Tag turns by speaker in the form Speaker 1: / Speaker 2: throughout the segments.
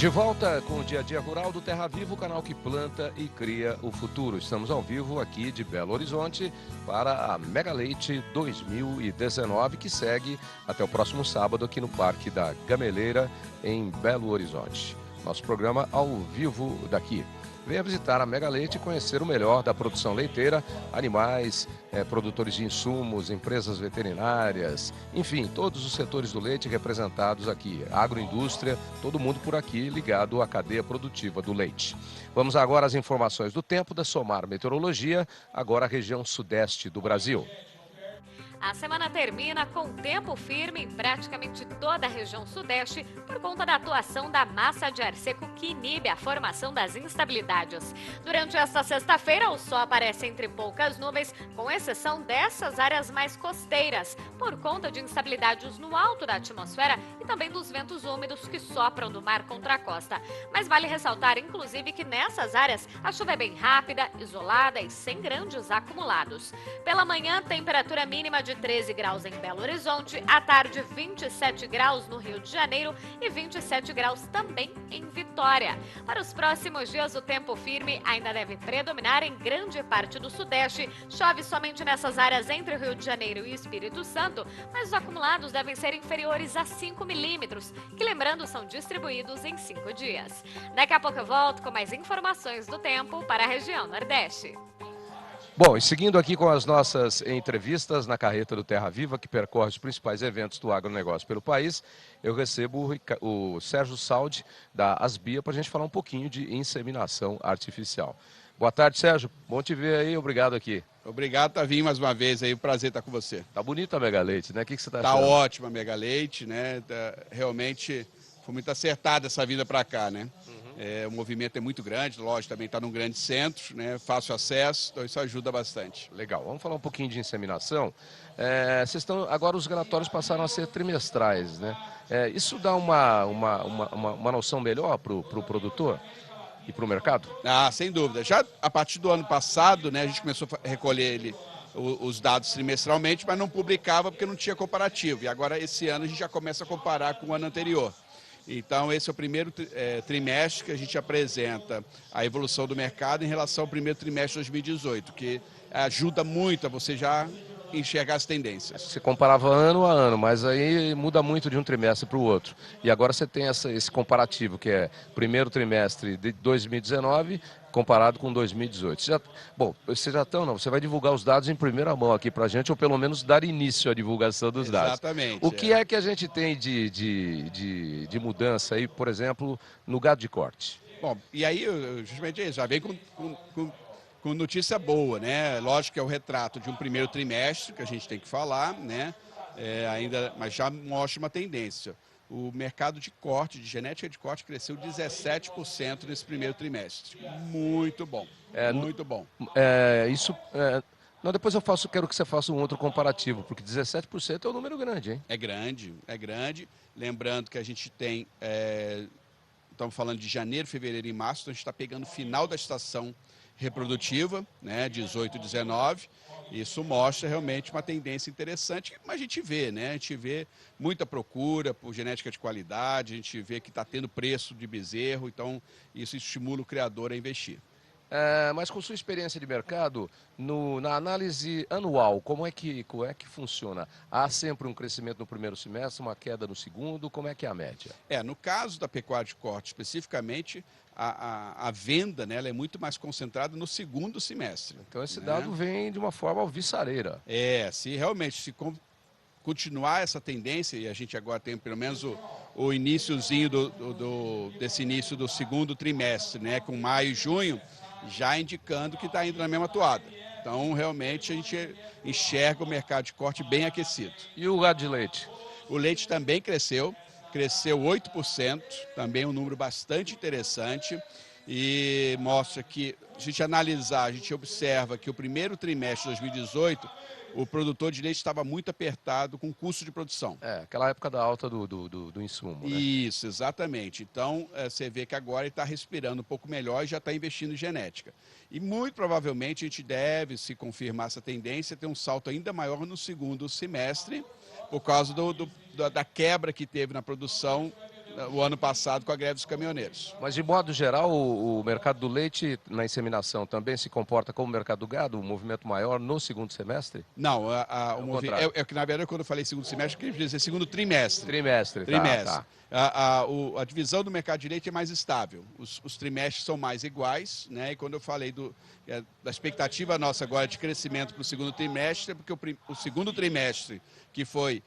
Speaker 1: De volta com o Dia a Dia Rural do Terra Viva, o canal que planta e cria o futuro. Estamos ao vivo aqui de Belo Horizonte para a Mega Leite 2019, que segue até o próximo sábado aqui no Parque da Gameleira, em Belo Horizonte. Nosso programa ao vivo daqui. Venha visitar a Mega Leite e conhecer o melhor da produção leiteira, animais, produtores de insumos, empresas veterinárias, enfim, todos os setores do leite representados aqui. Agroindústria, todo mundo por aqui ligado à cadeia produtiva do leite. Vamos agora às informações do tempo da Somar Meteorologia, agora a região sudeste do Brasil.
Speaker 2: A semana termina com tempo firme em praticamente toda a região sudeste por conta da atuação da massa de ar seco que inibe a formação das instabilidades. Durante esta sexta-feira, o sol aparece entre poucas nuvens, com exceção dessas áreas mais costeiras, por conta de instabilidades no alto da atmosfera e também dos ventos úmidos que sopram do mar contra a costa. Mas vale ressaltar, inclusive, que nessas áreas a chuva é bem rápida, isolada e sem grandes acumulados. Pela manhã, temperatura mínima de 13 graus em Belo Horizonte, à tarde 27 graus no Rio de Janeiro e 27 graus também em Vitória. Para os próximos dias, o tempo firme ainda deve predominar em grande parte do sudeste. Chove somente nessas áreas entre o Rio de Janeiro e Espírito Santo, mas os acumulados devem ser inferiores a 5 milímetros, que, lembrando, são distribuídos em 5 dias. Daqui a pouco eu volto com mais informações do tempo para a região Nordeste.
Speaker 1: Bom, e seguindo aqui com as nossas entrevistas na carreta do Terra Viva, que percorre os principais eventos do agronegócio pelo país, eu recebo o Sérgio Saldi, da Asbia, para a gente falar um pouquinho de inseminação artificial. Boa tarde, Sérgio. Bom te ver aí, obrigado aqui.
Speaker 3: Obrigado, Tavinho, mais uma vez aí, prazer estar com você.
Speaker 1: Tá bonita a Mega Leite, né? O que você tá achando?
Speaker 3: Tá ótima a Mega Leite, né? Realmente foi muito acertada essa vinda para cá, né? O movimento é muito grande, lógico, também está num grande centro, né? Fácil acesso, então isso ajuda bastante.
Speaker 1: Legal, vamos falar um pouquinho de inseminação. Agora os relatórios passaram a ser trimestrais, né? Isso dá uma noção melhor para o produtor e para o mercado?
Speaker 3: Ah, sem dúvida. Já a partir do ano passado, né, a gente começou a recolher os dados trimestralmente, mas não publicava porque não tinha comparativo. E agora, esse ano, a gente já começa a comparar com o ano anterior. Então, esse é o primeiro trimestre que a gente apresenta a evolução do mercado em relação ao primeiro trimestre de 2018, que ajuda muito a você já enxergar as tendências.
Speaker 1: Você comparava ano a ano, mas aí muda muito de um trimestre para o outro. E agora você tem esse comparativo, que é primeiro trimestre de 2019 comparado com 2018. Você vai divulgar os dados em primeira mão aqui para a gente, ou pelo menos dar início à divulgação dos dados.
Speaker 3: Exatamente.
Speaker 1: O que é que a gente tem de mudança aí, por exemplo, no gado de corte?
Speaker 3: Bom, e aí, justamente, já vem com notícia boa, né? Lógico que é o retrato de um primeiro trimestre que a gente tem que falar, né? Mas já mostra uma tendência. O mercado de corte, de genética de corte, cresceu 17% nesse primeiro trimestre. Muito bom, muito bom.
Speaker 1: Depois quero que você faça um outro comparativo, porque 17% é um número grande, hein?
Speaker 3: É grande. Lembrando que a gente tem, estamos falando de janeiro, fevereiro e março, então a gente está pegando o final da estação reprodutiva, né, 18 e 19, isso mostra realmente uma tendência interessante, mas a gente vê, né, a gente vê muita procura por genética de qualidade, a gente vê que está tendo preço de bezerro, então isso estimula o criador a investir.
Speaker 1: Mas com sua experiência de mercado, na análise anual, como é que funciona? Há sempre um crescimento no primeiro semestre, uma queda no segundo, como é que é a média?
Speaker 3: No caso da pecuária de corte especificamente, a venda, né, ela é muito mais concentrada no segundo semestre.
Speaker 1: Então esse dado vem de uma forma alvissareira.
Speaker 3: Se realmente continuar essa tendência, e a gente agora tem pelo menos o iniciozinho desse início do segundo trimestre, né, com maio e junho, já indicando que está indo na mesma toada. Então, realmente, a gente enxerga o mercado de corte bem aquecido.
Speaker 1: E o gado de leite?
Speaker 3: O leite também cresceu 8%, também um número bastante interessante, e mostra que, a gente observa que o primeiro trimestre de 2018, o produtor de leite estava muito apertado com o custo de produção.
Speaker 1: Aquela época da alta do insumo, né?
Speaker 3: Isso, exatamente. Então, você vê que agora ele está respirando um pouco melhor e já está investindo em genética. E muito provavelmente a gente deve, se confirmar essa tendência, ter um salto ainda maior no segundo semestre, por causa da quebra que teve na produção o ano passado com a greve dos caminhoneiros.
Speaker 1: Mas, de modo geral, o mercado do leite na inseminação também se comporta como o mercado do gado, um movimento maior no segundo semestre?
Speaker 3: Não,
Speaker 1: o contrário.
Speaker 3: é que, na verdade, quando eu falei segundo semestre, eu queria dizer segundo trimestre.
Speaker 1: Trimestre,
Speaker 3: Trimestre.
Speaker 1: Tá.
Speaker 3: A divisão do mercado de leite é mais estável. Os trimestres são mais iguais, né? E quando eu falei da expectativa nossa agora de crescimento para o segundo trimestre, é porque o segundo trimestre, que foi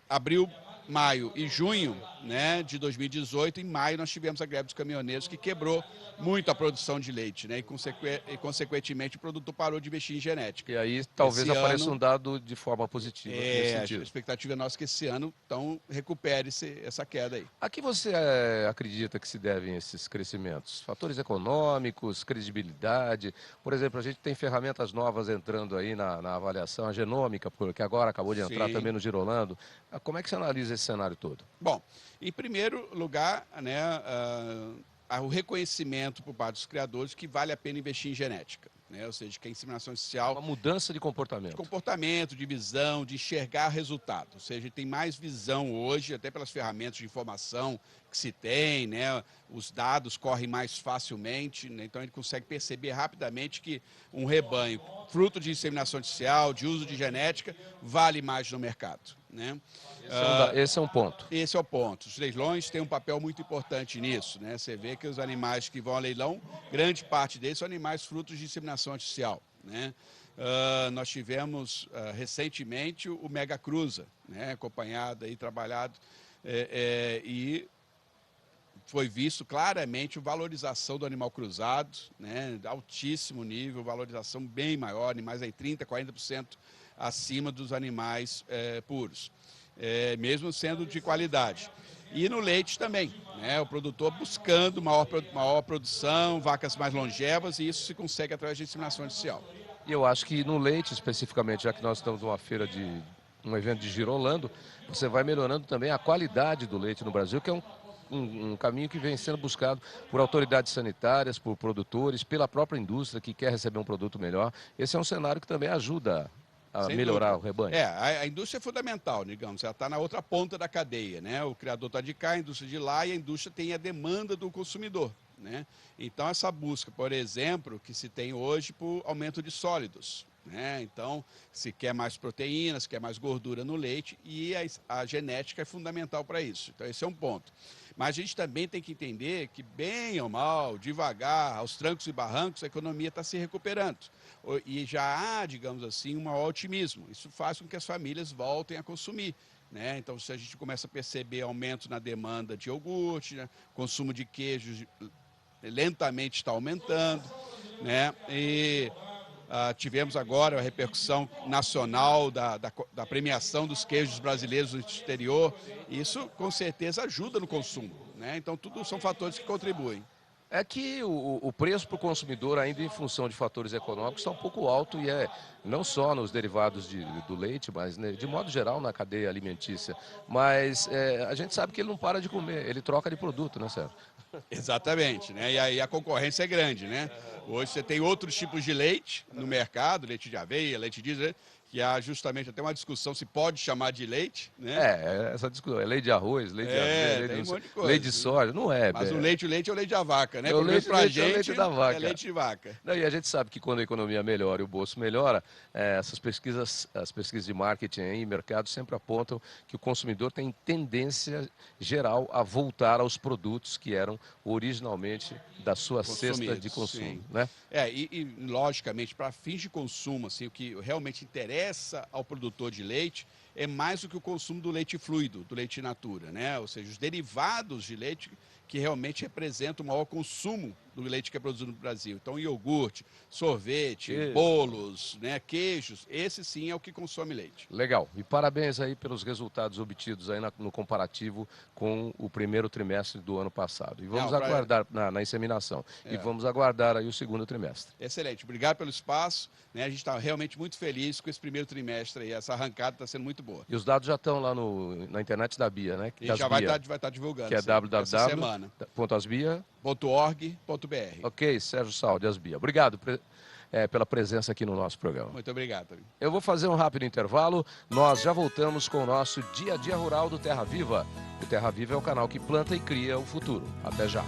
Speaker 3: abril, maio e junho, né, de 2018, em maio nós tivemos a greve dos caminhoneiros, que quebrou muito a produção de leite, né, e consequentemente o produtor parou de investir em genética.
Speaker 1: E aí talvez
Speaker 3: Esse
Speaker 1: apareça
Speaker 3: ano,
Speaker 1: um dado de forma positiva nesse
Speaker 3: a
Speaker 1: sentido.
Speaker 3: expectativa nossa é que esse ano, então, recupere essa queda aí.
Speaker 1: A que você acredita que se devem esses crescimentos? Fatores econômicos, credibilidade? Por exemplo, a gente tem ferramentas novas entrando aí na avaliação, a genômica, que agora acabou de entrar
Speaker 3: Sim.
Speaker 1: também no Girolando. Como é que você analisa esse cenário todo?
Speaker 3: Bom, em primeiro lugar, né, o reconhecimento por parte dos criadores que vale a pena investir em genética, né? Ou seja, que a inseminação artificial...
Speaker 1: Uma mudança de comportamento.
Speaker 3: De comportamento, de visão, de enxergar resultado. Ou seja, tem mais visão hoje, até pelas ferramentas de informação que se tem, né? Os dados correm mais facilmente, né? Então ele consegue perceber rapidamente que um rebanho fruto de inseminação artificial, de uso de genética, vale mais no mercado, né?
Speaker 1: Esse é um ponto.
Speaker 3: Esse é o ponto. Os leilões têm um papel muito importante nisso, né? Você vê que os animais que vão ao leilão, grande parte deles são animais frutos de inseminação artificial, né? Nós tivemos recentemente o Mega Cruza, né? Acompanhado e trabalhado, e foi visto claramente a valorização do animal cruzado, né? Altíssimo nível, valorização bem maior, animais aí 30%, 40% acima dos animais puros. Mesmo sendo de qualidade. E no leite também, né? O produtor buscando maior produção, vacas mais longevas, e isso se consegue através de inseminação artificial.
Speaker 1: E eu acho que no leite, especificamente, já que nós estamos numa feira um evento de Girolando, você vai melhorando também a qualidade do leite no Brasil, que é um caminho que vem sendo buscado por autoridades sanitárias, por produtores, pela própria indústria que quer receber um produto melhor. Esse é um cenário que também ajuda a melhorar o rebanho.
Speaker 3: A indústria é fundamental, digamos, ela está na outra ponta da cadeia, né? O criador está de cá, a indústria de lá, e a indústria tem a demanda do consumidor, né? Então essa busca, por exemplo, que se tem hoje por aumento de sólidos, né? Então se quer mais proteínas, se quer mais gordura no leite, e a genética é fundamental para isso. Então esse é um ponto. Mas a gente também tem que entender que, bem ou mal, devagar, aos trancos e barrancos, a economia está se recuperando. E já há, digamos assim, um maior otimismo. Isso faz com que as famílias voltem a consumir, né? Então, se a gente começa a perceber aumento na demanda de iogurte, né? Consumo de queijos lentamente está aumentando, né? E tivemos agora a repercussão nacional da premiação dos queijos brasileiros no exterior. Isso, com certeza, ajuda no consumo, né? Então, tudo são fatores que contribuem.
Speaker 1: É que o preço para o consumidor, ainda em função de fatores econômicos, está um pouco alto, e não só nos derivados do leite, mas, né, de modo geral na cadeia alimentícia. Mas a gente sabe que ele não para de comer, ele troca de produto, né, Sérgio?
Speaker 3: Exatamente, né? E aí a concorrência é grande, né? Hoje você tem outros tipos de leite no mercado, leite de aveia, leite diesel, que há justamente até uma discussão se pode chamar de leite, né?
Speaker 1: Essa discussão, é leite de arroz, leite de aveia, leite de soja, não é.
Speaker 3: Mas o leite é o leite da vaca, né?
Speaker 1: O leite
Speaker 3: pra
Speaker 1: é
Speaker 3: gente
Speaker 1: o leite da vaca.
Speaker 3: É leite de vaca.
Speaker 1: Não, e a gente sabe que quando a economia melhora e o bolso melhora, as pesquisas de marketing e mercado sempre apontam que o consumidor tem tendência geral a voltar aos produtos que eram originalmente da sua cesta de consumo, né?
Speaker 3: E logicamente, para fins de consumo, assim, o que realmente interessa ao produtor de leite é mais do que o consumo do leite fluido, do leite in natura, né? Ou seja, os derivados de leite que realmente representam o maior consumo do leite que é produzido no Brasil. Então, iogurte, sorvete, bolos, né, queijos, esse sim é o que consome leite.
Speaker 1: Legal. E parabéns aí pelos resultados obtidos aí no comparativo com o primeiro trimestre do ano passado. E vamos aguardar na inseminação. E vamos aguardar aí o segundo trimestre.
Speaker 3: Excelente. Obrigado pelo espaço, né? A gente está realmente muito feliz com esse primeiro trimestre aí. Essa arrancada está sendo muito boa.
Speaker 1: E os dados já estão lá na internet da BIA, né?
Speaker 3: E já vai estar divulgando.
Speaker 1: Que é www.asbia.org.br. Ok, Sérgio Saldi, Asbia. Obrigado. pela presença aqui no nosso programa.
Speaker 3: Muito obrigado.
Speaker 1: Eu vou fazer um rápido intervalo, nós já voltamos com o nosso Dia a Dia Rural do Terra Viva. O Terra Viva é o canal que planta e cria o futuro. Até já.